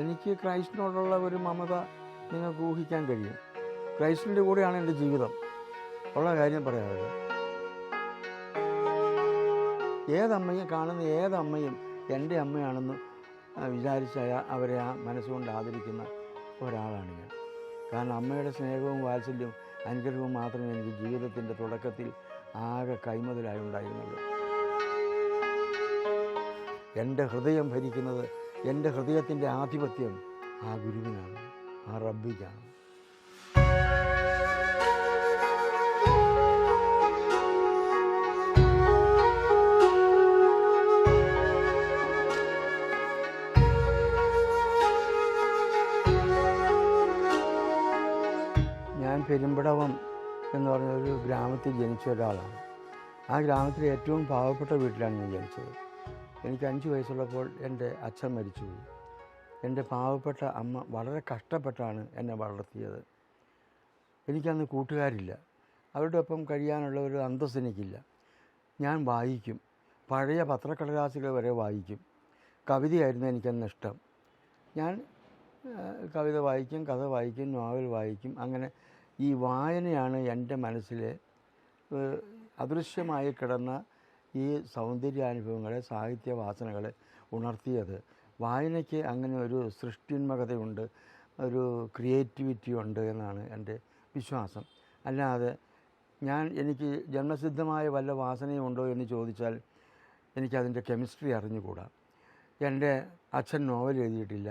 എനിക്ക് ക്രൈസ്റ്റിനോടുള്ള ഒരു മമത നിങ്ങൾക്ക് ഊഹിക്കാൻ കഴിയും. ക്രൈസ്റ്റിൻ്റെ കൂടെയാണ് എൻ്റെ ജീവിതം. ഉള്ള കാര്യം പറയാമല്ലോ. ഏതമ്മയും കാണുന്ന ഏതമ്മയും എൻ്റെ അമ്മയാണെന്ന് വിചാരിച്ച അവരെ ആ മനസ്സുകൊണ്ട് ആദരിക്കുന്ന ഒരാളാണ് ഞാൻ. കാരണം അമ്മയുടെ സ്നേഹവും വാത്സല്യവും അനുഗ്രഹവും മാത്രമേ എനിക്ക് ജീവിതത്തിൻ്റെ തുടക്കത്തിൽ ആകെ കൈമുതലായി ഉണ്ടായിരുന്നുള്ളൂ. എൻ്റെ ഹൃദയം ഭരിക്കുന്നത്, എൻ്റെ ഹൃദയത്തിൻ്റെ ആധിപത്യം ആ ഗുരുവിനാണ്, ആ റബ്ബിക്കാണ്. ഞാൻ പെരുമ്പടവം എന്ന് പറഞ്ഞൊരു ഗ്രാമത്തിൽ ജനിച്ച ഒരാളാണ്. ആ ഗ്രാമത്തിലെ ഏറ്റവും പാവപ്പെട്ട വീട്ടിലാണ് ഞാൻ ജനിച്ചത്. എനിക്ക് 5 വയസ്സുള്ളപ്പോൾ എൻ്റെ അച്ഛൻ മരിച്ചുപോയി. എൻ്റെ പാവപ്പെട്ട അമ്മ വളരെ കഷ്ടപ്പെട്ടാണ് എന്നെ വളർത്തിയത്. എനിക്കന്ന് കൂട്ടുകാരില്ല, അവരുടെ ഒപ്പം കഴിയാനുള്ള ഒരു അന്തസ്സ് എനിക്കില്ല. ഞാൻ വായിക്കും, പഴയ പത്രക്കടലാസുകൾ വരെ വായിക്കും. കവിതയായിരുന്നു എനിക്കന്ന് ഇഷ്ടം. ഞാൻ കവിത വായിക്കും, കഥ വായിക്കും, നോവൽ വായിക്കും. അങ്ങനെ ഈ വായനയാണ് എൻ്റെ മനസ്സിലെ അദൃശ്യമായി കിടന്ന ഈ സൗന്ദര്യാനുഭവങ്ങളെ, സാഹിത്യവാസനകളെ ഉണർത്തിയത്. വായനയ്ക്ക് അങ്ങനെ ഒരു സൃഷ്ടിന്മകതയുണ്ട്, ഒരു ക്രിയേറ്റിവിറ്റി ഉണ്ട് എന്നാണ് എൻ്റെ വിശ്വാസം. അല്ലാതെ എനിക്ക് ജന്മസിദ്ധമായ വല്ല വാസനയുണ്ടോ എന്ന് ചോദിച്ചാൽ എനിക്കതിൻ്റെ കെമിസ്ട്രി അറിഞ്ഞുകൂടാ. എൻ്റെ അച്ഛൻ നോവൽ എഴുതിയിട്ടില്ല,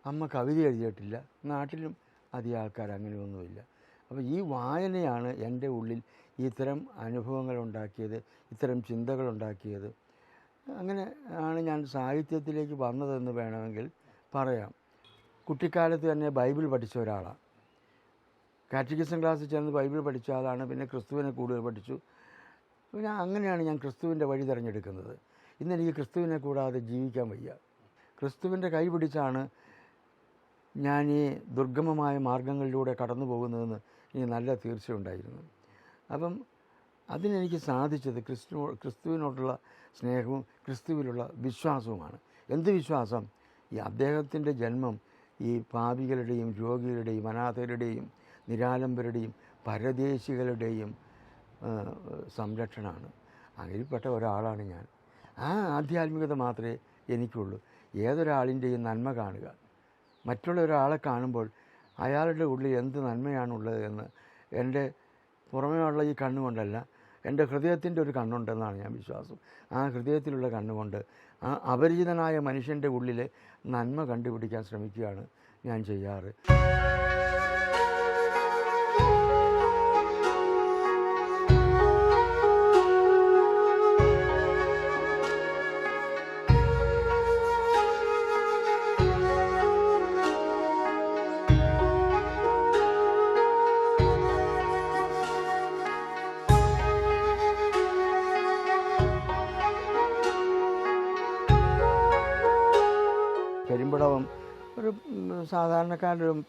അമ്മ കവിത എഴുതിയിട്ടില്ല, നാട്ടിലും അധികം ആൾക്കാർ അങ്ങനെയൊന്നുമില്ല. അപ്പോൾ ഈ വായനയാണ് എൻ്റെ ഉള്ളിൽ ഇത്തരം അനുഭവങ്ങളുണ്ടാക്കിയത്, ഇത്തരം ചിന്തകളുണ്ടാക്കിയത്. അങ്ങനെ ആണ് ഞാൻ സാഹിത്യത്തിലേക്ക് വന്നതെന്ന് വേണമെങ്കിൽ പറയാം. കുട്ടിക്കാലത്ത് തന്നെ ബൈബിൾ പഠിച്ച ഒരാളാണ്. കാറ്റഗിസം ക്ലാസ്സിൽ ചേർന്ന് ബൈബിൾ പഠിച്ച ആളാണ്. പിന്നെ ക്രിസ്തുവിനെ കൂടുതൽ പഠിച്ചു. അങ്ങനെയാണ് ഞാൻ ക്രിസ്തുവിൻ്റെ വഴി തിരഞ്ഞെടുക്കുന്നത്. ഇന്നെനിക്ക് ക്രിസ്തുവിനെ കൂടാതെ ജീവിക്കാൻ വയ്യ. ക്രിസ്തുവിൻ്റെ കൈ പിടിച്ചാണ് ഞാൻ ഈ ദുർഗമമായ മാർഗങ്ങളിലൂടെ കടന്നു പോകുന്നതെന്ന് എനിക്ക് നല്ല തീർച്ചയുണ്ടായിരുന്നു. അപ്പം അതിനെനിക്ക് സാധിച്ചത് ക്രിസ്തുവിനോടുള്ള സ്നേഹവും ക്രിസ്തുവിലുള്ള വിശ്വാസവുമാണ്. എന്ത് വിശ്വാസം? ഈ അദ്ദേഹത്തിൻ്റെ ജന്മം ഈ പാപികളുടെയും രോഗികളുടെയും അനാഥരുടെയും നിരാലംബരുടെയും പരദേശികളുടെയും സംരക്ഷണമാണ്. അതിൽപ്പെട്ട ഒരാളാണ് ഞാൻ. ആ ആധ്യാത്മികത മാത്രമേ എനിക്കുള്ളൂ. ഏതൊരാളിൻ്റെയും നന്മ കാണുക, മറ്റുള്ള ഒരാളെ കാണുമ്പോൾ അയാളുടെ ഉള്ളിൽ എന്ത് നന്മയാണുള്ളത് എന്ന് എൻ്റെ പുറമേയുള്ള ഈ കണ്ണുകൊണ്ടല്ല, എൻ്റെ ഹൃദയത്തിൻ്റെ ഒരു കണ്ണുണ്ടെന്നാണ് ഞാൻ വിശ്വാസം. ആ ഹൃദയത്തിലുള്ള കണ്ണുകൊണ്ട് ആ അപരിചിതനായ മനുഷ്യൻ്റെ ഉള്ളിലെ നന്മ കണ്ടുപിടിക്കാൻ ശ്രമിക്കുകയാണ് ഞാൻ ചെയ്യാറ്. പെരുമ്പടവം ഒരു സാധാരണക്കാരുടെ ഒരു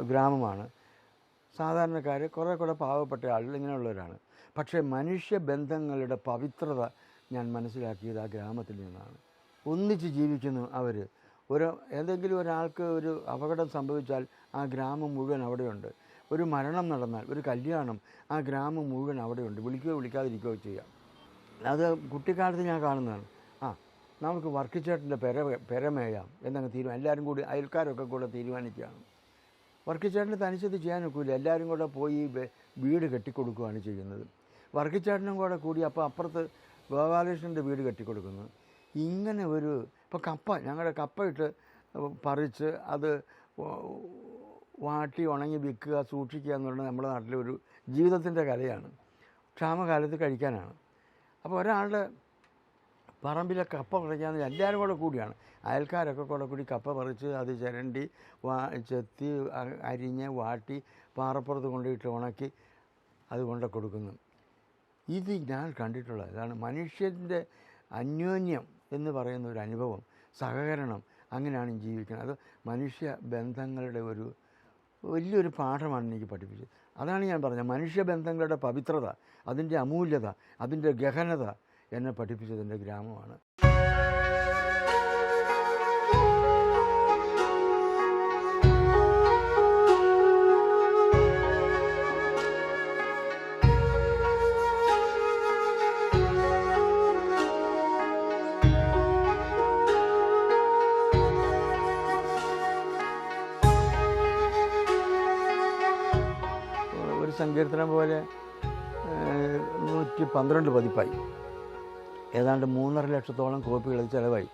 ഗ്രാമമാണ്. സാധാരണക്കാർ കുറേ പാവപ്പെട്ട ആളുകൾ ഇങ്ങനെയുള്ളവരാണ്. പക്ഷേ മനുഷ്യബന്ധങ്ങളുടെ പവിത്രത ഞാൻ മനസ്സിലാക്കിയത് ആ ഗ്രാമത്തിൽ നിന്നാണ്. ഒന്നിച്ച് ജീവിക്കുന്നു അവർ. ഏതെങ്കിലും ഒരാൾക്ക് ഒരു അപകടം സംഭവിച്ചാൽ ആ ഗ്രാമം മുഴുവൻ അവിടെയുണ്ട്. ഒരു മരണം നടന്നാൽ, ഒരു കല്യാണം, ആ ഗ്രാമം മുഴുവൻ അവിടെയുണ്ട്. വിളിക്കുകയോ വിളിക്കാതിരിക്കുകയോ ചെയ്യാം. അത് കുട്ടിക്കാലത്ത് ഞാൻ കാണുന്നതാണ്. നമുക്ക് വർക്കിച്ചേട്ടൻ്റെ പെരമേയാം എന്നങ്ങ് എല്ലാവരും കൂടി, അയൽക്കാരൊക്കെ കൂടെ തീരുമാനിക്കുകയാണ്. വർക്കിച്ചേട്ടന് തനിച്ചത് ചെയ്യാൻ ഒക്കില്ല. എല്ലാവരും കൂടെ പോയി വീട് കെട്ടിക്കൊടുക്കുകയാണ് ചെയ്യുന്നത്. വർക്കിച്ചേട്ടനും കൂടെ കൂടി അപ്പോൾ അപ്പുറത്ത് ഗോപാലകൃഷ്ണൻ്റെ വീട് കെട്ടിക്കൊടുക്കുന്നു. ഇങ്ങനെ ഇപ്പോൾ ഞങ്ങളുടെ കപ്പ ഇട്ട് പറിച്ച് അത് വാട്ടി ഉണങ്ങി വിൽക്കുക, സൂക്ഷിക്കുക എന്നുള്ളത് നമ്മുടെ നാട്ടിലെ ഒരു ജീവിതത്തിൻ്റെ കലയാണ്. ക്ഷാമകാലത്ത് കഴിക്കാനാണ്. അപ്പോൾ ഒരാളുടെ പറമ്പിലെ കപ്പ പറിക്കാമെന്ന് എല്ലാവരും കൂടെ കൂടിയാണ്. അയൽക്കാരൊക്കെ കൂടെ കൂടി കപ്പ പറിച്ച് അത് ചിരണ്ടി ചെത്തി അരിഞ്ഞ് വാട്ടി പാറപ്പുറത്ത് കൊണ്ടുപോയിട്ട് ഉണക്കി അത് കൊണ്ട് കൊടുക്കുന്നു. ഇത് ഞാൻ കണ്ടിട്ടുള്ള ഇതാണ് മനുഷ്യൻ്റെ അന്യോന്യം എന്ന് പറയുന്ന ഒരു അനുഭവം, സഹകരണം. അങ്ങനെയാണ് ജീവിക്കുന്നത്. അത് മനുഷ്യ ബന്ധങ്ങളുടെ വലിയൊരു പാഠമാണ് എനിക്ക് പഠിപ്പിച്ചത്. അതാണ് ഞാൻ പറഞ്ഞത്, മനുഷ്യബന്ധങ്ങളുടെ പവിത്രത, അതിൻ്റെ അമൂല്യത, അതിൻ്റെ ഗഹനത എന്നെ പഠിപ്പിച്ചത് എൻ്റെ ഗ്രാമമാണ്. സങ്കീർത്തനം പോലെ 112 പതിപ്പായി. ഏതാണ്ട് 3.5 ലക്ഷത്തോളം കോപ്പികൾ ചിലവായി.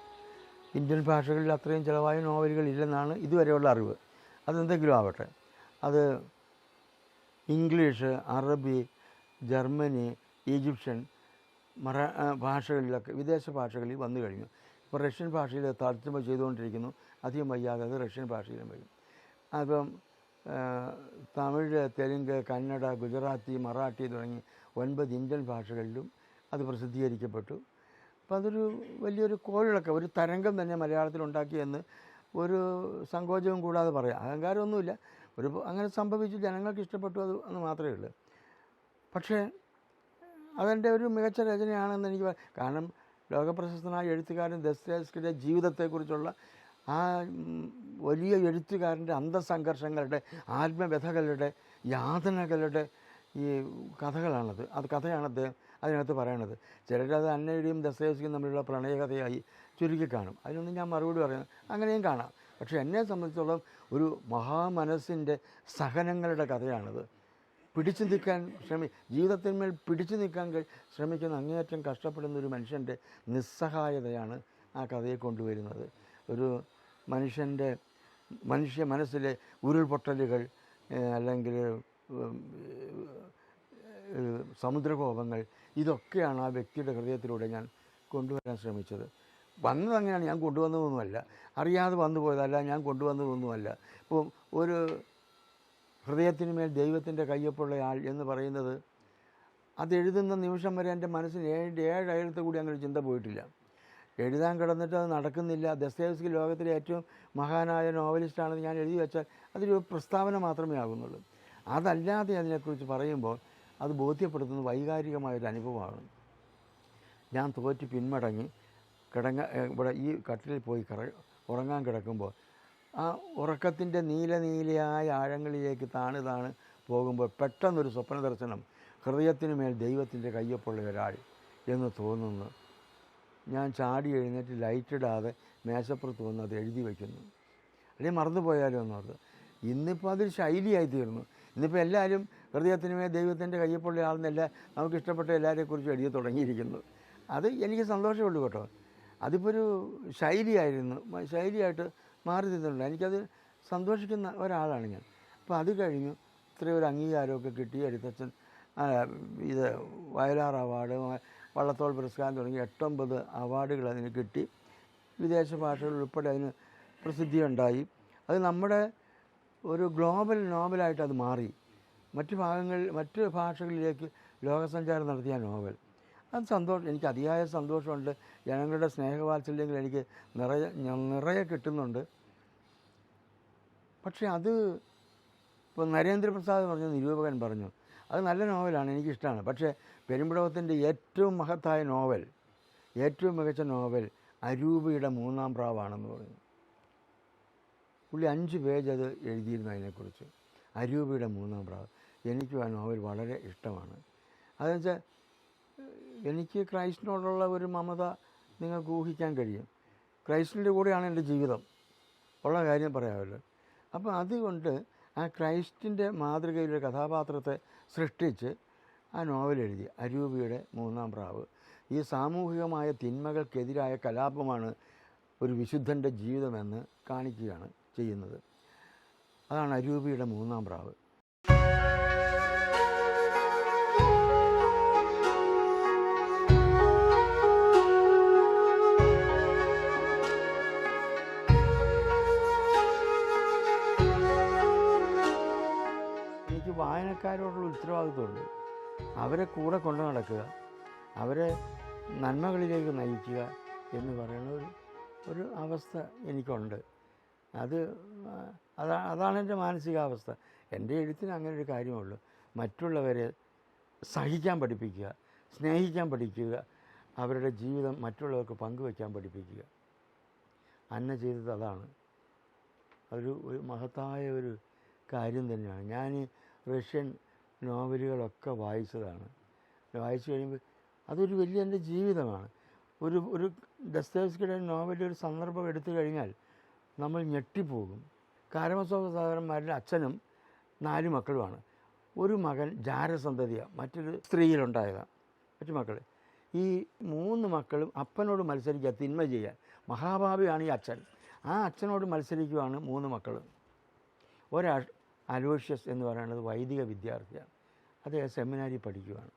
ഇന്ത്യൻ ഭാഷകളിൽ അത്രയും ചിലവായ നോവലുകൾ ഇല്ലെന്നാണ് ഇതുവരെയുള്ള അറിവ്. അതെന്തെങ്കിലും ആവട്ടെ. അത് ഇംഗ്ലീഷ്, അറബി, ജർമ്മനി, ഈജിപ്ഷ്യൻ ഭാഷകളിലൊക്കെ വിദേശ ഭാഷകളിൽ വന്നു കഴിഞ്ഞു. ഇപ്പോൾ റഷ്യൻ ഭാഷയിൽ തർജ്ജമ ചെയ്തുകൊണ്ടിരിക്കുന്നു. അധികം വയ്യാതെ അത് റഷ്യൻ ഭാഷയിലും വരും. അപ്പം തമിഴ്, തെലുങ്ക്, കന്നഡ, ഗുജറാത്തി, മറാഠി തുടങ്ങി 9 ഇന്ത്യൻ ഭാഷകളിലും അത് പ്രസിദ്ധീകരിക്കപ്പെട്ടു. അപ്പോൾ അതൊരു വലിയൊരു കോളിളക്കം, ഒരു തരംഗം തന്നെ മലയാളത്തിലുണ്ടാക്കിയെന്ന് ഒരു സങ്കോചവും കൂടാതെ പറയാം. അഹങ്കാരമൊന്നുമില്ല, അങ്ങനെ സംഭവിച്ചു, ജനങ്ങൾക്ക് ഇഷ്ടപ്പെട്ടു അത് എന്ന് മാത്രമേ ഉള്ളൂ. പക്ഷേ അതെൻ്റെ ഒരു മികച്ച രചനയാണെന്ന് എനിക്ക് കാരണം ലോകപ്രശസ്തനായ എഴുത്തുകാരൻ ദസ്തയേവ്സ്കിയുടെ ജീവിതത്തെക്കുറിച്ചുള്ള ആ വലിയ എഴുത്തുകാരൻ്റെ അന്തഃസംഘർഷങ്ങളുടെ, ആത്മവ്യഥകളുടെ, യാതനകളുടെ ഈ കഥകളാണത്. കഥയാണ് അദ്ദേഹം അതിനകത്ത് പറയണത്. ചിലരത് അന്നയുടെയും ദസ്തയേവ്സ്കിയും തമ്മിലുള്ള പ്രണയകഥയായി ചുരുക്കി കാണും. അതിനൊന്നും ഞാൻ മറുപടി പറയുന്നത്, അങ്ങനെയും കാണാം. പക്ഷേ എന്നെ സംബന്ധിച്ചിടത്തോളം ഒരു മഹാമനസ്സിൻ്റെ സഹനങ്ങളുടെ കഥയാണത്. പിടിച്ചു നിൽക്കാൻ ജീവിതത്തിന്മേൽ പിടിച്ചു നിൽക്കാൻ ശ്രമിക്കുന്ന, അങ്ങേയറ്റം കഷ്ടപ്പെടുന്ന ഒരു മനുഷ്യൻ്റെ നിസ്സഹായതയാണ് ആ കഥയെ കൊണ്ടുവരുന്നത്. ഒരു മനുഷ്യ മനസ്സിലെ ഉരുൾപൊട്ടലുകൾ, അല്ലെങ്കിൽ സമുദ്രകോപങ്ങൾ, ഇതൊക്കെയാണ് ആ വ്യക്തിയുടെ ഹൃദയത്തിലൂടെ ഞാൻ കൊണ്ടുവരാൻ ശ്രമിച്ചത്. വന്നതങ്ങനെയാണ്, ഞാൻ കൊണ്ടുവന്നതൊന്നുമല്ല, അറിയാതെ വന്നു പോയതല്ല, ഞാൻ കൊണ്ടുവന്നതൊന്നുമല്ല. ഇപ്പോൾ ഒരു ഹൃദയത്തിന് മേൽ ദൈവത്തിൻ്റെ കയ്യൊപ്പുള്ള ആൾ എന്ന് പറയുന്നത്, അതെഴുതുന്ന നിമിഷം വരെ എൻ്റെ മനസ്സിന് 7 അയലത്ത് കൂടി അങ്ങനെ ചിന്ത പോയിട്ടില്ല. എഴുതാൻ കിടന്നിട്ട് അത് നടക്കുന്നില്ല. ദസ്തയേവ്സ്കി ലോകത്തിലെ ഏറ്റവും മഹാനായ നോവലിസ്റ്റാണെന്ന് ഞാൻ എഴുതി വെച്ചാൽ അതൊരു പ്രസ്താവന മാത്രമേ ആകുന്നുള്ളൂ. അതല്ലാതെ അതിനെക്കുറിച്ച് പറയുമ്പോൾ അത് ബോധ്യപ്പെടുത്തുന്ന വൈകാരികമായൊരു അനുഭവമാണ്. ഞാൻ തോറ്റ് പിന്മടങ്ങി ഇവിടെ ഈ കട്ടിലിൽ പോയി ഉറങ്ങാൻ കിടക്കുമ്പോൾ ആ ഉറക്കത്തിൻ്റെ നീലയായ ആഴങ്ങളിലേക്ക് താണ് പോകുമ്പോൾ പെട്ടെന്നൊരു സ്വപ്ന ദർശനം, ഹൃദയത്തിന് മേൽ ദൈവത്തിൻ്റെ കയ്യൊപ്പുള്ള ഒരാൾ എന്ന് തോന്നുന്നു. ഞാൻ ചാടി എഴുന്നേറ്റ് ലൈറ്റിടാതെ മേശപ്പുറത്ത് വന്ന് അത് എഴുതി വയ്ക്കുന്നു. അല്ലെങ്കിൽ മറന്നുപോയാലോ എന്നോർത്ത്. ഇന്നിപ്പോൾ അതൊരു ശൈലിയായി തീർന്നു. ഇന്നിപ്പോൾ എല്ലാവരും ഹൃദയത്തിന് മേൽ ദൈവത്തിൻ്റെ കയ്യൊപ്പുള്ള ആളെന്നല്ല നമുക്കിഷ്ടപ്പെട്ട എല്ലാവരെക്കുറിച്ചും എഴുതി തുടങ്ങിയിരിക്കുന്നു. അത് എനിക്ക് സന്തോഷമുള്ളൂ കേട്ടോ. അതിപ്പോൾ ഒരു ശൈലിയായിട്ട് മാറി നിന്നിട്ടുണ്ട്. എനിക്കത് സന്തോഷിക്കുന്ന ഒരാളാണ് ഞാൻ. അപ്പോൾ അത് കഴിഞ്ഞു ഇത്രയും ഒരു അംഗീകാരമൊക്കെ കിട്ടി. എഴുത്തച്ഛൻ ഇത് വയലാർ അവാർഡ്, വള്ളത്തോൾ പുരസ്കാരം തുടങ്ങി 8-9 അവാർഡുകൾ അതിന് കിട്ടി. വിദേശ ഭാഷകളിൽ ഉൾപ്പെടെ അതിന് പ്രസിദ്ധി ഉണ്ടായി. അത് നമ്മുടെ ഒരു ഗ്ലോബൽ നോവലായിട്ട് അത് മാറി. മറ്റ് ഭാഷകളിലേക്ക് ലോകസഞ്ചാരം നടത്തിയ നോവൽ. അത് എനിക്ക് അതിയായ സന്തോഷമുണ്ട്. ജനങ്ങളുടെ സ്നേഹവാത്സല്യങ്ങൾ എനിക്ക് നിറയെ കിട്ടുന്നുണ്ട്. പക്ഷേ അത് ഇപ്പോൾ നരേന്ദ്രപ്രസാദ് പറഞ്ഞ നിരൂപകൻ പറഞ്ഞു, അത് നല്ല നോവലാണ്, എനിക്കിഷ്ടമാണ്. പക്ഷേ പെരുമ്പടവത്തിൻ്റെ ഏറ്റവും മഹത്തായ നോവൽ, ഏറ്റവും മികച്ച നോവൽ അരൂപിയുടെ 3-ാം പ്രാവാണെന്ന് പറഞ്ഞു. പുള്ളി 5 പേജ് അത് എഴുതിയിരുന്നു അതിനെക്കുറിച്ച്. അരൂപിയുടെ 3-ാം പ്രാവ്. എനിക്കും ആ നോവൽ വളരെ ഇഷ്ടമാണ്. അതെന്ന് വെച്ചാൽ എനിക്ക് ക്രൈസ്റ്റിനോടുള്ള ഒരു മമത നിങ്ങൾക്ക് ഊഹിക്കാൻ കഴിയും. ക്രൈസ്റ്റിൻ്റെ കൂടെയാണ് എൻ്റെ ജീവിതം, ഉള്ള കാര്യം പറയാമല്ലോ. അപ്പോൾ അതുകൊണ്ട് ആ ക്രൈസ്റ്റിൻ്റെ മാതൃകയിലൊരു കഥാപാത്രത്തെ സൃഷ്ടിച്ച് ആ നോവൽ എഴുതി. അരൂപിയുടെ 3-ാം പ്രാവ്. ഈ സാമൂഹികമായ തിന്മകൾക്കെതിരായ കലാപമാണ് ഒരു വിശുദ്ധൻ്റെ ജീവിതമെന്ന് കാണിക്കുകയാണ് ചെയ്യുന്നത്. അതാണ് അരൂപിയുടെ 3-ാം പ്രാവ്. എനിക്ക് വായനക്കാരോടുള്ള ഉത്തരവാദിത്വമുണ്ട്. അവരെ കൂടെ കൊണ്ടു നടക്കുക, അവരെ നന്മകളിലേക്ക് നയിക്കുക എന്ന് പറയുന്ന ഒരു അവസ്ഥ എനിക്കുണ്ട്. അതാണ് എൻ്റെ മാനസികാവസ്ഥ. എൻ്റെ എഴുത്തിന് അങ്ങനെ ഒരു കാര്യമുള്ളൂ. മറ്റുള്ളവരെ സഹിക്കാൻ പഠിപ്പിക്കുക, സ്നേഹിക്കാൻ പഠിക്കുക, അവരുടെ ജീവിതം മറ്റുള്ളവർക്ക് പങ്കുവയ്ക്കാൻ പഠിപ്പിക്കുക. അന്ന ചെയ്തത് അതാണ്. ഒരു മഹത്തായ ഒരു കാര്യം തന്നെയാണ്. ഞാൻ റഷ്യൻ നോവലുകളൊക്കെ വായിച്ചതാണ്. വായിച്ചു കഴിയുമ്പോൾ അതൊരു വലിയ എൻ്റെ ജീവിതമാണ്. ഒരു ദസ്തയേവ്സ്കിയുടെ നോവലിൽ ഒരു സന്ദർഭം എടുത്തു കഴിഞ്ഞാൽ നമ്മൾ ഞെട്ടിപ്പോകും. കാരമസോവ് സഹോദരന്മാരുടെ അച്ഛനും 4 മക്കളുമാണ്. ഒരു മകൻ ജാരസന്തതിയാണ്, മറ്റൊരു സ്ത്രീയിലുണ്ടായതാണ് മറ്റു മക്കൾ. ഈ 3 മക്കളും അപ്പനോട് മത്സരിക്കുക, തിന്മ ചെയ്യാൻ. മഹാഭാവിയാണ് ഈ അച്ഛൻ. ആ അച്ഛനോട് മത്സരിക്കുകയാണ് 3 മക്കൾ. അലോഷ്യസ് എന്ന് പറയുന്നത് വൈദിക വിദ്യാർത്ഥിയാണ്, അദ്ദേഹം സെമിനാരി പഠിക്കുകയാണ്.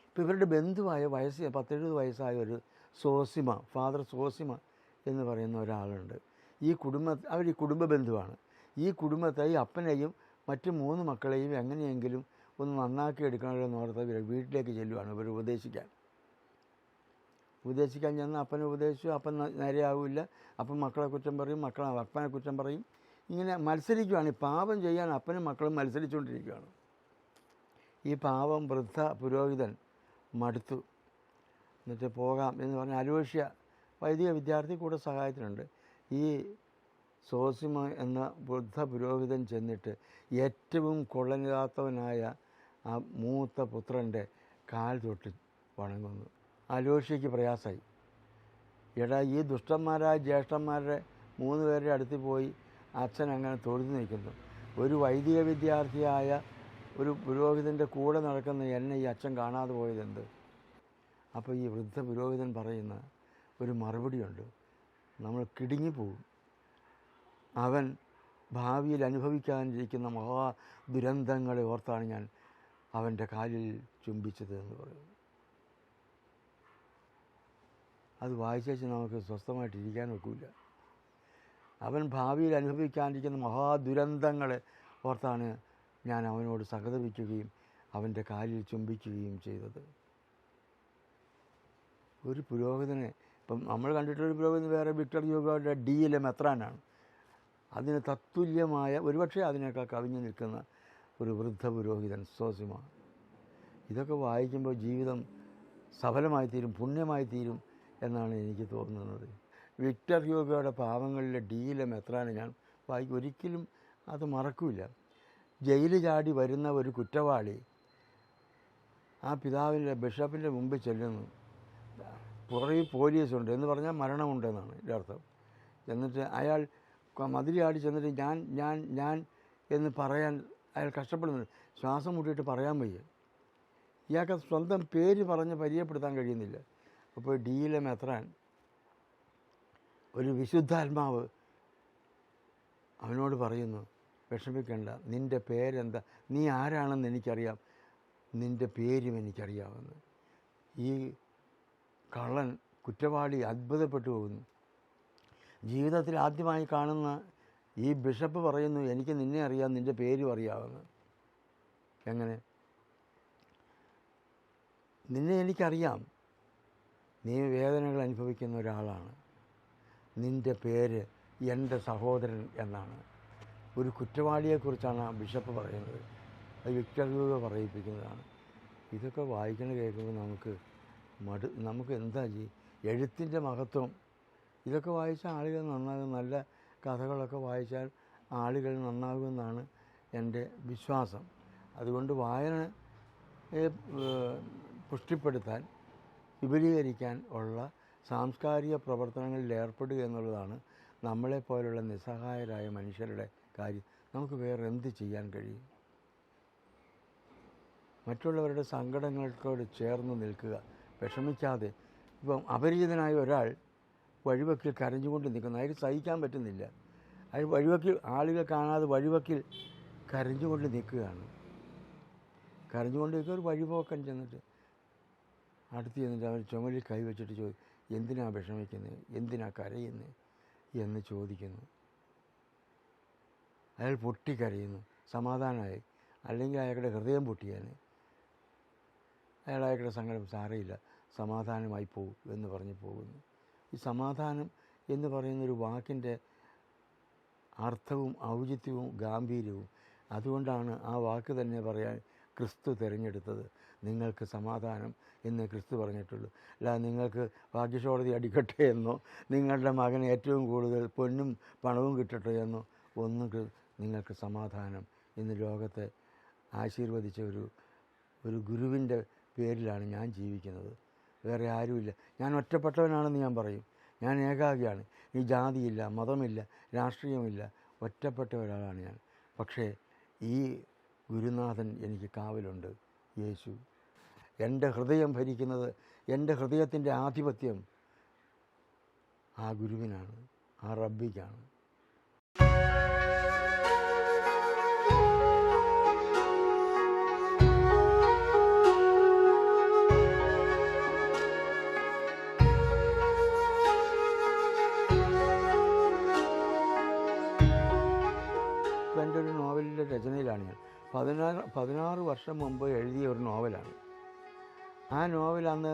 ഇപ്പോൾ ഇവരുടെ ബന്ധുവായ 10-70 വയസ്സായ ഒരു സോസിമ, ഫാദർ സോസിമ എന്ന് പറയുന്ന ഒരാളുണ്ട്. അവർ ഈ കുടുംബ ബന്ധുവാണ്. ഈ കുടുംബത്തെ, ഈ അപ്പനെയും മറ്റ് 3 മക്കളെയും എങ്ങനെയെങ്കിലും ഒന്ന് നന്നാക്കി എടുക്കണമെന്ന് ഓർത്ത് വീട്ടിലേക്ക് ചെല്ലുവാണ് ഇവർ ഉപദേശിക്കാൻ ചെന്ന്. അപ്പനെ ഉപദേശിച്ചു, അപ്പൻ നേരെയാവില്ല. അപ്പം മക്കളെ കുറ്റം പറയും, അപ്പനെ കുറ്റം പറയും. ഇങ്ങനെ മത്സരിക്കുകയാണ്. ഈ പാപം ചെയ്യാൻ അപ്പനും മക്കളും മത്സരിച്ചുകൊണ്ടിരിക്കുകയാണ്. ഈ പാവം വൃദ്ധ പുരോഹിതൻ മടുത്തു. എന്നിട്ട് പോകാം എന്ന് പറഞ്ഞ് അലോഷ്യ വൈദിക വിദ്യാർത്ഥി കൂടെ സഹായത്തിനുണ്ട്. ഈ സോസിമ എന്ന വൃദ്ധ പുരോഹിതൻ ചെന്നിട്ട് ഏറ്റവും കൊള്ളരുതാത്തവനായ ആ മൂത്ത പുത്രൻ്റെ കാൽ തൊട്ട് വണങ്ങുന്നു. അലോഷ്യയ്ക്ക് പ്രയാസമായി. എടാ, ഈ ദുഷ്ടന്മാരായ ജ്യേഷ്ഠന്മാരുടെ 3 പേരുടെ അടുത്ത് പോയി അച്ഛൻ അങ്ങനെ തൊഴുതു നിൽക്കുന്നു. ഒരു വൈദിക വിദ്യാർത്ഥിയായ ഒരു പുരോഹിതൻ്റെ കൂടെ നടക്കുന്ന എന്നെ ഈ അച്ഛൻ കാണാതെ പോയതെന്ത്? അപ്പോൾ ഈ വൃദ്ധ പുരോഹിതൻ പറയുന്ന ഒരു മറുപടിയുണ്ട്, നമ്മൾ കിടുങ്ങിപ്പോവും. അവൻ ഭാവിയിൽ അനുഭവിക്കാനിരിക്കുന്ന മഹാ ദുരന്തങ്ങളെ ഓർത്താണ് ഞാൻ അവൻ്റെ കാലിൽ ചുംബിച്ചത് എന്ന് പറയുന്നു. അത് വായിച്ചേച്ച് നമുക്ക് സ്വസ്ഥമായിട്ടിരിക്കാൻ ഒക്കില്ല. അവൻ ഭാവിയിൽ അനുഭവിക്കാനിരിക്കുന്ന മഹാദുരന്തങ്ങളെ ഓർത്താണ് ഞാൻ അവനോട് സഹതപിക്കുകയും അവൻ്റെ കാലിൽ ചുംബിക്കുകയും ചെയ്തത്. ഒരു പുരോഹിതനെ, ഇപ്പം നമ്മൾ കണ്ടിട്ടൊരു പുരോഹിതൻ വേറെ വിക്ടർ ഹ്യൂഗോയുടെ ഡിയിലെ മെത്രാനാണ്. അതിന് തത്തുല്യമായ, ഒരുപക്ഷെ അതിനേക്കാൾ കവിഞ്ഞു നിൽക്കുന്ന ഒരു വൃദ്ധ പുരോഹിതൻ സോസിമ. ഇതൊക്കെ വായിക്കുമ്പോൾ ജീവിതം സഫലമായി തീരും, പുണ്യമായി തീരും എന്നാണ് എനിക്ക് തോന്നുന്നത്. വിക്ടർ ഹ്യൂഗോയുടെ പാവങ്ങളിലെ ഡിയിലെ മെത്രാനെ ഞാൻ ഒരിക്കലും അത് മറക്കില്ല. ജയിലിൽ ചാടി വരുന്ന ഒരു കുറ്റവാളി ആ ബിഷപ്പിൻ്റെ മുമ്പിൽ ചെല്ലുന്നു. പുറകിൽ പോലീസുണ്ട് എന്ന് പറഞ്ഞാൽ മരണമുണ്ടെന്നാണ് ഇതിൻ്റെ അർത്ഥം. എന്നിട്ട് അയാൾ മതിലിയാടി ചെന്നിട്ട് ഞാൻ എന്ന് പറയാൻ അയാൾ കഷ്ടപ്പെടുന്നുണ്ട്. ശ്വാസം മുട്ടിയിട്ട് പറയാൻ വയ്യ. ഇയാൾക്ക് സ്വന്തം പേര് പറഞ്ഞ് പരിചയപ്പെടുത്താൻ കഴിയുന്നില്ല. അപ്പോൾ ഡിയിലെ മെത്രാൻ, ഒരു വിശുദ്ധാത്മാവ് അവനോട് പറയുന്നു, വിഷമിക്കേണ്ട, നിൻ്റെ പേരെന്താ, നീ ആരാണെന്ന് എനിക്കറിയാം, നിൻ്റെ പേരും എനിക്കറിയാമെന്ന്. ഈ കള്ളൻ, കുറ്റവാളി അത്ഭുതപ്പെട്ടു പോകുന്നു. ജീവിതത്തിൽ ആദ്യമായി കാണുന്ന ഈ ബിഷപ്പ് പറയുന്നു, എനിക്ക് നിന്നെ അറിയാം, നിൻ്റെ പേരും അറിയാമെന്ന്. എങ്ങനെ? നിന്നെ എനിക്കറിയാം, നീ വേദനകൾ അനുഭവിക്കുന്ന ഒരാളാണ്, നിൻ്റെ പേര് എൻ്റെ സഹോദരൻ എന്നാണ്. ഒരു കുറ്റവാളിയെക്കുറിച്ചാണ് ആ ബിഷപ്പ് പറയുന്നത്. അത് വിക്ടർ ഹ്യൂഗോ പറയിപ്പിക്കുന്നതാണ്. ഇതൊക്കെ വായിക്കണ കേൾക്കുമ്പോൾ നമുക്ക് എന്താ എഴുത്തിൻ്റെ മഹത്വം. ഇതൊക്കെ വായിച്ചാൽ ആളുകൾ നന്നാകും. നല്ല കഥകളൊക്കെ വായിച്ചാൽ ആളുകൾ നന്നാകുമെന്നാണ് എൻ്റെ വിശ്വാസം. അതുകൊണ്ട് വായനയെ പുഷ്ടിപ്പെടുത്താൻ, വിപുലീകരിക്കാൻ ഉള്ള സാംസ്കാരിക പ്രവർത്തനങ്ങളിൽ ഏർപ്പെടുക എന്നുള്ളതാണ് നമ്മളെപ്പോലുള്ള നിസ്സഹായരായ മനുഷ്യരുടെ കാര്യം. നമുക്ക് വേറെ എന്ത് ചെയ്യാൻ കഴിയും? മറ്റുള്ളവരുടെ സങ്കടങ്ങൾക്കോട് ചേർന്ന് നിൽക്കുക, വിഷമിക്കാതെ. ഇപ്പം അപരിചിതനായ ഒരാൾ വഴിവക്കിൽ കരഞ്ഞുകൊണ്ട് നിൽക്കുന്നു, അയാൾക്ക് സഹിക്കാൻ പറ്റുന്നില്ല. അയാൾ വഴിവക്കിൽ, ആളുകൾ കാണാതെ വഴിവക്കിൽ കരഞ്ഞുകൊണ്ട് നിൽക്കുകയാണ്. ഒരു വഴിപോക്കൻ ചെന്നിട്ട് അടുത്ത് ചെന്നിട്ട് അവർ ചുമലിൽ കൈവച്ചിട്ട് ചോദിക്കും, എന്തിനാ വിഷമിക്കുന്നത്, എന്തിനാ കരയുന്നത് എന്ന് ചോദിക്കുന്നു. അയാൾ പൊട്ടിക്കരയുന്നു, സമാധാനമായി. അല്ലെങ്കിൽ അയാളുടെ ഹൃദയം പൊട്ടിയാൽ അയാളുടെ സങ്കടം സാരയില്ല, സമാധാനമായി പോകും എന്ന് പറഞ്ഞ് പോകുന്നു. ഈ സമാധാനം എന്ന് പറയുന്നൊരു വാക്കിൻ്റെ അർത്ഥവും ഔചിത്യവും ഗാംഭീര്യവും, അതുകൊണ്ടാണ് ആ വാക്ക് തന്നെ പറയാൻ ക്രിസ്തു തിരഞ്ഞെടുത്തത്. നിങ്ങൾക്ക് സമാധാനം എന്ന് ക്രിസ്തു പറഞ്ഞിട്ടുള്ളൂ. അല്ല നിങ്ങൾക്ക് ഭാഗ്യശോടതി അടിക്കട്ടെ എന്നോ, നിങ്ങളുടെ മകന് ഏറ്റവും കൂടുതൽ പൊന്നും പണവും കിട്ടട്ടെ എന്നോ ഒന്നും. നിങ്ങൾക്ക് സമാധാനം എന്ന് ലോകത്തെ ആശീർവദിച്ച ഒരു ഗുരുവിൻ്റെ പേരിലാണ് ഞാൻ ജീവിക്കുന്നത്. വേറെ ആരുമില്ല. ഞാൻ ഒറ്റപ്പെട്ടവനാണെന്ന് ഞാൻ പറയും. ഞാൻ ഏകാഗിയാണ്. ഈ ജാതിയില്ല, മതമില്ല, രാഷ്ട്രീയമില്ല, ഒറ്റപ്പെട്ട ഒരാളാണ് ഞാൻ. പക്ഷേ ഈ ഗുരുനാഥൻ എനിക്ക് കാവലുണ്ട്, യേശു. എൻ്റെ ഹൃദയം ഭരിക്കുന്നത്, എൻ്റെ ഹൃദയത്തിൻ്റെ ആധിപത്യം ആ ഗുരുവിനാണ്, ആ റബ്ബിക്കാണ്. എൻ്റെ ഒരു നോവലിൻ്റെ രചനയിലാണ് ഞാൻ. 16 വർഷം മുമ്പ് എഴുതിയ ഒരു നോവലാണ്. ആ നോവൽ അന്ന്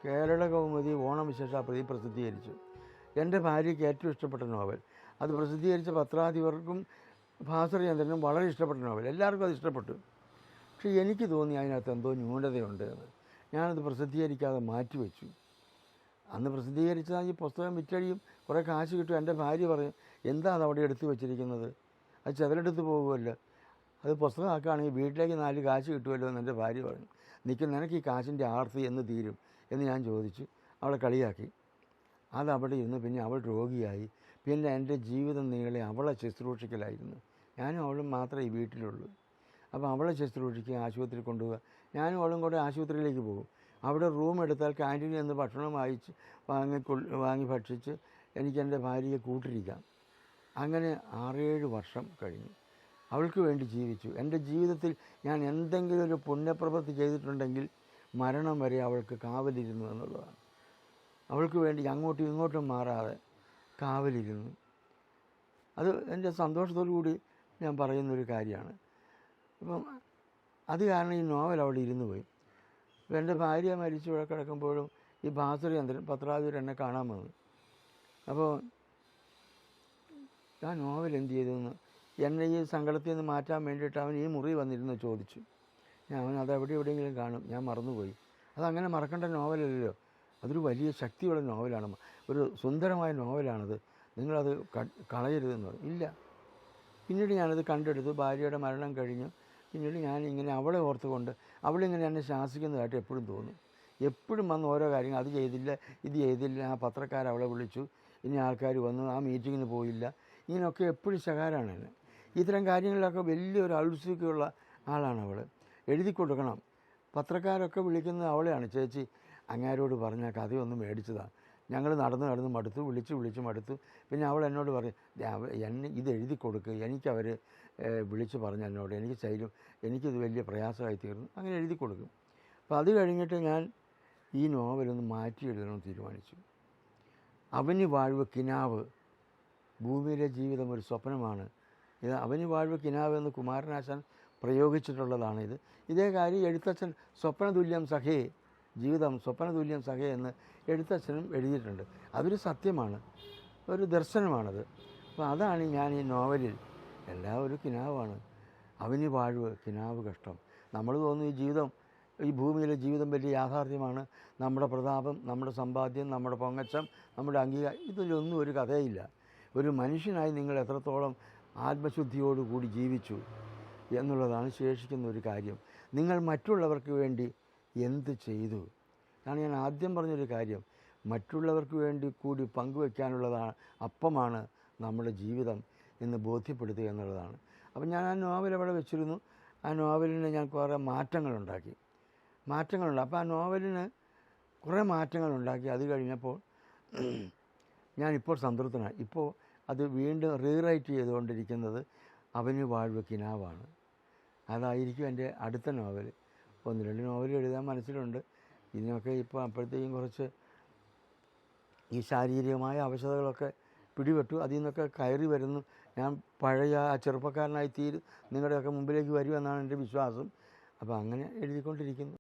കേരള കൗമുദി ഓണം വിശേഷ പ്രസിദ്ധീകരിച്ചു. എൻ്റെ ഭാര്യയ്ക്ക് ഏറ്റവും ഇഷ്ടപ്പെട്ട നോവൽ. അത് പ്രസിദ്ധീകരിച്ച പത്രാധിപർക്കും ഭാസ്കരചന്ദ്രനും വളരെ ഇഷ്ടപ്പെട്ട നോവൽ. എല്ലാവർക്കും അത് ഇഷ്ടപ്പെട്ടു. പക്ഷേ എനിക്ക് തോന്നി അതിനകത്ത് എന്തോ ന്യൂനതയുണ്ട് എന്ന്. ഞാനത് പ്രസിദ്ധീകരിക്കാതെ മാറ്റിവെച്ചു. അന്ന് പ്രസിദ്ധീകരിച്ചാൽ ഈ പുസ്തകം വിറ്റഴിയും, കുറേ കാശ് കിട്ടും. എൻ്റെ ഭാര്യ പറയും, എന്താ അത് അവിടെ എടുത്തു വെച്ചിരിക്കുന്നത്, അത് ചെതലെടുത്ത് പോകുമല്ലോ, അത് പുസ്തകമാക്കുകയാണെങ്കിൽ വീട്ടിലേക്ക് 4 കാശ് കിട്ടുമല്ലോ എന്ന് എൻ്റെ ഭാര്യ പറഞ്ഞു. നിനക്ക് ഈ കാശിൻ്റെ ആർത്തി എന്ന് തീരും എന്ന് ഞാൻ ചോദിച്ചു. അവളെ കളിയാക്കി. അതവിടെ ഇരുന്ന് പിന്നെ അവൾ രോഗിയായി. പിന്നെ എൻ്റെ ജീവിതം നീളെ അവളെ ശുശ്രൂഷിക്കലായിരുന്നു. ഞാനും അവളും മാത്രമേ ഈ വീട്ടിലുള്ളൂ. അപ്പോൾ അവളെ ശുശ്രൂഷിക്കുക, ആശുപത്രിയിൽ കൊണ്ടുപോവുക. ഞാനും അവളും കൂടെ ആശുപത്രിയിലേക്ക് പോകും. അവിടെ റൂം എടുത്താൽ ക്യാൻറ്റീനിൽ നിന്ന് ഭക്ഷണം വാങ്ങി ഭക്ഷിച്ച് എനിക്ക് എൻ്റെ ഭാര്യയെ കൂട്ടിരിക്കാം. അങ്ങനെ 6-7 വർഷം കഴിഞ്ഞു. അവൾക്ക് വേണ്ടി ജീവിച്ചു. എൻ്റെ ജീവിതത്തിൽ ഞാൻ എന്തെങ്കിലും ഒരു പുണ്യപ്രവൃത്തി ചെയ്തിട്ടുണ്ടെങ്കിൽ മരണം വരെ അവൾക്ക് കാവലിരുന്നു എന്നുള്ളതാണ്. അവൾക്ക് വേണ്ടി അങ്ങോട്ടും ഇങ്ങോട്ടും മാറാതെ കാവലിരുന്നു. അത് എൻ്റെ സന്തോഷത്തോടു കൂടി ഞാൻ പറയുന്നൊരു കാര്യമാണ്. അപ്പം അത് കാരണം ഈ നോവൽ അവിടെ ഇരുന്ന് പോയി. എൻ്റെ ഭാര്യ മരിച്ചു ഇവിടെ കിടക്കുമ്പോഴും ഈ ഭാസ്കരചന്ദ്രൻ പത്രാധിപർ എന്നെ കാണാൻ വന്നു. അപ്പോൾ ആ നോവൽ എന്ത് ചെയ്തെന്ന് എന്നെ ഈ സങ്കടത്തിൽ നിന്ന് മാറ്റാൻ വേണ്ടിയിട്ട് അവൻ ഈ മുറി വന്നിരുന്ന് ചോദിച്ചു. അവൻ അത് എവിടെയെങ്കിലും കാണും, ഞാൻ മറന്നുപോയി. അതങ്ങനെ മറക്കേണ്ട നോവലല്ലല്ലോ, അതൊരു വലിയ ശക്തിയുള്ള നോവലാണ്, ഒരു സുന്ദരമായ നോവലാണത്, നിങ്ങളത് കളയരുതെന്ന് പറഞ്ഞു. ഇല്ല. പിന്നീട് ഞാനത് കണ്ടെടുത്തു. ഭാര്യയുടെ മരണം കഴിഞ്ഞു. പിന്നീട് ഞാനിങ്ങനെ അവളെ ഓർത്തുകൊണ്ട് അവളിങ്ങനെ എന്നെ ശാസിക്കുന്നതായിട്ട് എപ്പോഴും തോന്നും. എപ്പോഴും വന്ന് ഓരോ കാര്യങ്ങൾ, അത് ചെയ്തില്ല, ഇത് ചെയ്തില്ല, ആ പത്രക്കാരവളെ വിളിച്ചു, ഇനി ആൾക്കാർ വന്നു, ആ മീറ്റിങ്ങിന് പോയില്ല, ഇങ്ങനെയൊക്കെ എപ്പോഴും ശകാരമാണ് എന്നെ. ഇത്തരം കാര്യങ്ങളിലൊക്കെ വലിയൊരു ഔത്സുക്യമുള്ള ആളാണ് അവൾ. എഴുതി കൊടുക്കണം. പത്രക്കാരൊക്കെ വിളിക്കുന്നത് അവളെയാണ്. ചേച്ചി അങ്ങാരോട് പറഞ്ഞ കഥയൊന്നും മേടിച്ചതാണ്, ഞങ്ങൾ നടന്ന് മടുത്തു, വിളിച്ച് മടുത്തു. പിന്നെ അവൾ എന്നോട് പറയും, എന്നെ ഇത് എഴുതി കൊടുക്കുക, എനിക്കവർ വിളിച്ച് പറഞ്ഞ എന്നോട്, എനിക്കിത് വലിയ പ്രയാസമായി തീർന്നു. അങ്ങനെ എഴുതി കൊടുക്കും. അപ്പോൾ അത് കഴിഞ്ഞിട്ട് ഞാൻ ഈ നോവലൊന്ന് മാറ്റി എഴുതണമെന്ന് തീരുമാനിച്ചു. അവന് വാഴ്വ് കിനാവ്, ഭൂമിയിലെ ജീവിതം ഒരു സ്വപ്നമാണ്. ഇത് അവന് വാഴ്വ് കിനാവ് എന്ന് കുമാരനാശാൻ പ്രയോഗിച്ചിട്ടുള്ളതാണ്. ഇതേ കാര്യം എഴുത്തച്ഛൻ സ്വപ്നതുല്യം സഖേ, ജീവിതം സ്വപ്നതുല്യം സഖേ എന്ന് എഴുത്തച്ഛനും എഴുതിയിട്ടുണ്ട്. അതൊരു സത്യമാണ്, ഒരു ദർശനമാണത്. അപ്പോൾ അതാണ് ഞാൻ ഈ നോവലിൽ, എല്ലാം ഒരു കിനാവാണ്. അവന് വാഴ്വ് കിനാവ് കഷ്ടം. നമ്മൾ തോന്നുന്നു ഈ ഭൂമിയിലെ ജീവിതം വലിയ യാഥാർത്ഥ്യമാണ്, നമ്മുടെ പ്രതാപം, നമ്മുടെ സമ്പാദ്യം, നമ്മുടെ പൊങ്ങച്ചം, നമ്മുടെ അംഗീകാരം, ഇതിലൊന്നും ഒരു കഥയില്ല. ഒരു മനുഷ്യനായി നിങ്ങൾ എത്രത്തോളം ആത്മശുദ്ധിയോടുകൂടി ജീവിച്ചു എന്നുള്ളതാണ് ശേഷിക്കുന്ന ഒരു കാര്യം. നിങ്ങൾ മറ്റുള്ളവർക്ക് വേണ്ടി എന്ത് ചെയ്തു ആണ് ഞാൻ ആദ്യം പറഞ്ഞൊരു കാര്യം. മറ്റുള്ളവർക്ക് വേണ്ടി കൂടി പങ്കുവയ്ക്കാനുള്ളതാണ്, അപ്പമാണ് നമ്മുടെ ജീവിതം എന്ന് ബോധ്യപ്പെടുത്തുക എന്നുള്ളതാണ്. അപ്പം ഞാൻ ആ നോവൽ അവിടെ വെച്ചിരുന്നു. ആ നോവലിന് ഞാൻ കുറേ മാറ്റങ്ങളുണ്ട്. അപ്പോൾ ആ നോവലിന് കുറേ മാറ്റങ്ങളുണ്ടാക്കി. അത് കഴിഞ്ഞപ്പോൾ ഞാനിപ്പോൾ സംതൃപ്തനായി. ഇപ്പോൾ അത് വീണ്ടും റീറൈറ്റ് ചെയ്തുകൊണ്ടിരിക്കുന്നത് അവന് വാഴ്വ് കിനാവാണ്. അതായിരിക്കും എൻ്റെ അടുത്ത നോവൽ. 1-2 നോവൽ എഴുതാൻ മനസ്സിലുണ്ട്. ഇതിനൊക്കെ ഇപ്പോൾ അപ്പോഴത്തേക്കും കുറച്ച് ഈ ശാരീരികമായ അവശതകളൊക്കെ പിടിപെട്ടു. അതിൽ നിന്നൊക്കെ കയറി വരുന്നു. ഞാൻ പഴയ ആ ചെറുപ്പക്കാരനായി നിങ്ങളുടെയൊക്കെ മുമ്പിലേക്ക് വരുമെന്നാണ് എൻ്റെ വിശ്വാസം. അപ്പോൾ അങ്ങനെ എഴുതിക്കൊണ്ടിരിക്കുന്നു.